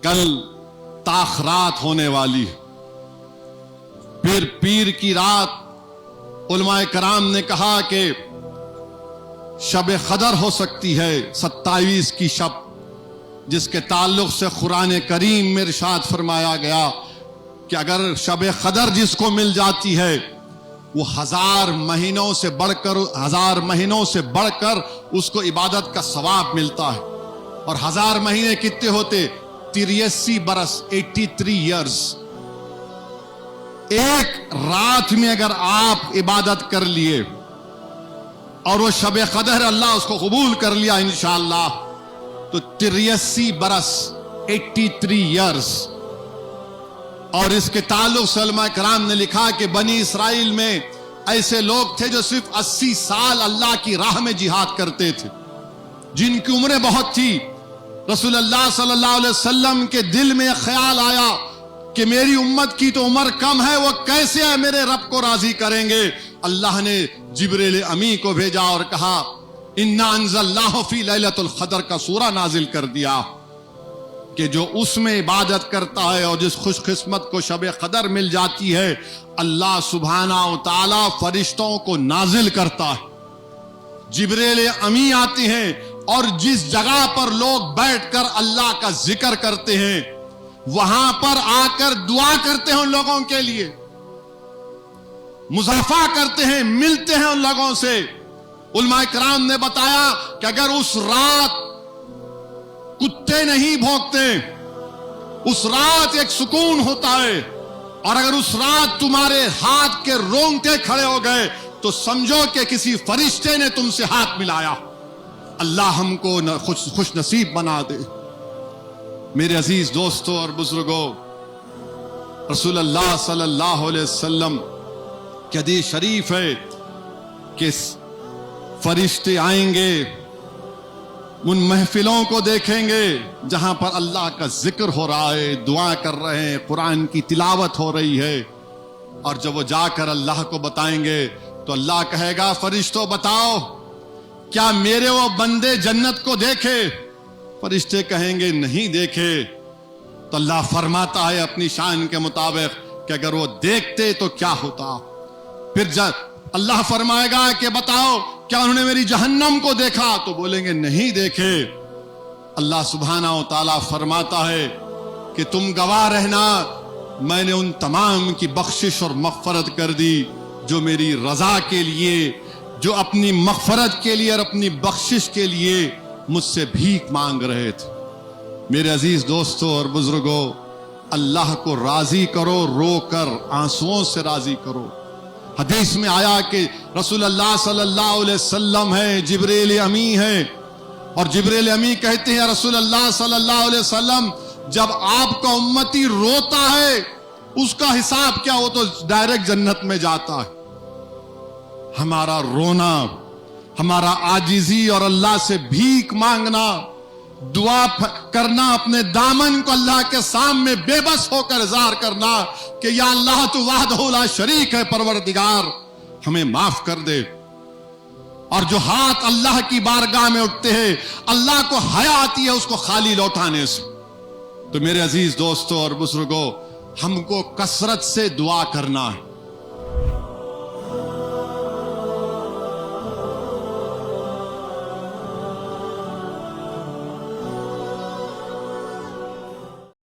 کل تاخرات ہونے والی ہے. پھر پیر کی رات علماء کرام نے کہا کہ شب قدر ہو سکتی ہے 27 کی شب، جس کے تعلق سے قرآن کریم میں ارشاد فرمایا گیا کہ اگر شب قدر جس کو مل جاتی ہے وہ 1000 مہینوں سے بڑھ کر اس کو عبادت کا ثواب ملتا ہے. اور 1000 مہینے کتنے ہوتے؟ 83 برس، 83 ایئرز. ایک رات میں اگر آپ عبادت کر لیے اور وہ شب قدر اللہ اس کو قبول کر لیا انشاءاللہ، تو 83 برس، 83 ایئرز. اور اس کے تعلق سے علماء کرام نے لکھا کہ بنی اسرائیل میں ایسے لوگ تھے جو صرف 80 سال اللہ کی راہ میں جہاد کرتے تھے، جن کی عمریں بہت تھی. رسول اللہ صلی اللہ علیہ وسلم کے دل میں خیال آیا کہ میری امت کی تو عمر کم ہے، وہ کیسے میرے رب کو راضی کریں گے؟ اللہ نے جبریل امی کو بھیجا اور کہا اِنَّا أَنزَلْنَاهُ فِي لَيْلَةِ الْقَدْرِ کا سورہ نازل کر دیا کہ جو اس میں عبادت کرتا ہے اور جس خوش قسمت کو شب قدر مل جاتی ہے، اللہ سبحانہ و تعالی فرشتوں کو نازل کرتا ہے. جبریل امی آتے ہیں اور جس جگہ پر لوگ بیٹھ کر اللہ کا ذکر کرتے ہیں وہاں پر آ کر دعا کرتے ہیں ان لوگوں کے لیے، مصافحہ کرتے ہیں، ملتے ہیں ان لوگوں سے. علماء کرام نے بتایا کہ اگر اس رات کتے نہیں بھونکتے، اس رات ایک سکون ہوتا ہے، اور اگر اس رات تمہارے ہاتھ کے رونگٹے کھڑے ہو گئے تو سمجھو کہ کسی فرشتے نے تم سے ہاتھ ملایا. اللہ ہم کو خوش نصیب بنا دے. میرے عزیز دوستوں اور بزرگوں، رسول اللہ صلی اللہ علیہ وسلم کی حدیث شریف ہے کہ فرشتے آئیں گے، ان محفلوں کو دیکھیں گے جہاں پر اللہ کا ذکر ہو رہا ہے، دعا کر رہے ہیں، قرآن کی تلاوت ہو رہی ہے. اور جب وہ جا کر اللہ کو بتائیں گے تو اللہ کہے گا فرشتوں بتاؤ کیا میرے وہ بندے جنت کو دیکھے؟ فرشتے کہیں گے نہیں دیکھے. تو اللہ فرماتا ہے اپنی شان کے مطابق کہ اگر وہ دیکھتے تو کیا ہوتا. پھر اللہ فرمائے گا کہ بتاؤ کیا انہوں نے میری جہنم کو دیکھا؟ تو بولیں گے نہیں دیکھے. اللہ سبحانہ و تعالیٰ فرماتا ہے کہ تم گواہ رہنا، میں نے ان تمام کی بخشش اور مغفرت کر دی جو میری رضا کے لیے، جو اپنی مغفرت کے لیے اور اپنی بخشش کے لیے مجھ سے بھیک مانگ رہے تھے. میرے عزیز دوستوں اور بزرگوں، اللہ کو راضی کرو، رو کر آنسوؤں سے راضی کرو. حدیث میں آیا کہ رسول اللہ صلی اللہ علیہ وسلم ہے، جبریل امی ہے، اور جبریل امی کہتے ہیں رسول اللہ صلی اللہ علیہ وسلم جب آپ کا امتی روتا ہے اس کا حساب کیا؟ وہ تو ڈائریکٹ جنت میں جاتا ہے. ہمارا رونا، ہمارا عاجزی اور اللہ سے بھیک مانگنا، دعا کرنا، اپنے دامن کو اللہ کے سامنے بے بس ہو کر اظہار کرنا کہ یا اللہ تو وحدہ لا شریک ہے، پروردگار ہمیں معاف کر دے. اور جو ہاتھ اللہ کی بارگاہ میں اٹھتے ہیں اللہ کو حیا آتی ہے اس کو خالی لوٹانے سے. تو میرے عزیز دوستوں اور بزرگوں، ہم کو کثرت سے دعا کرنا ہے.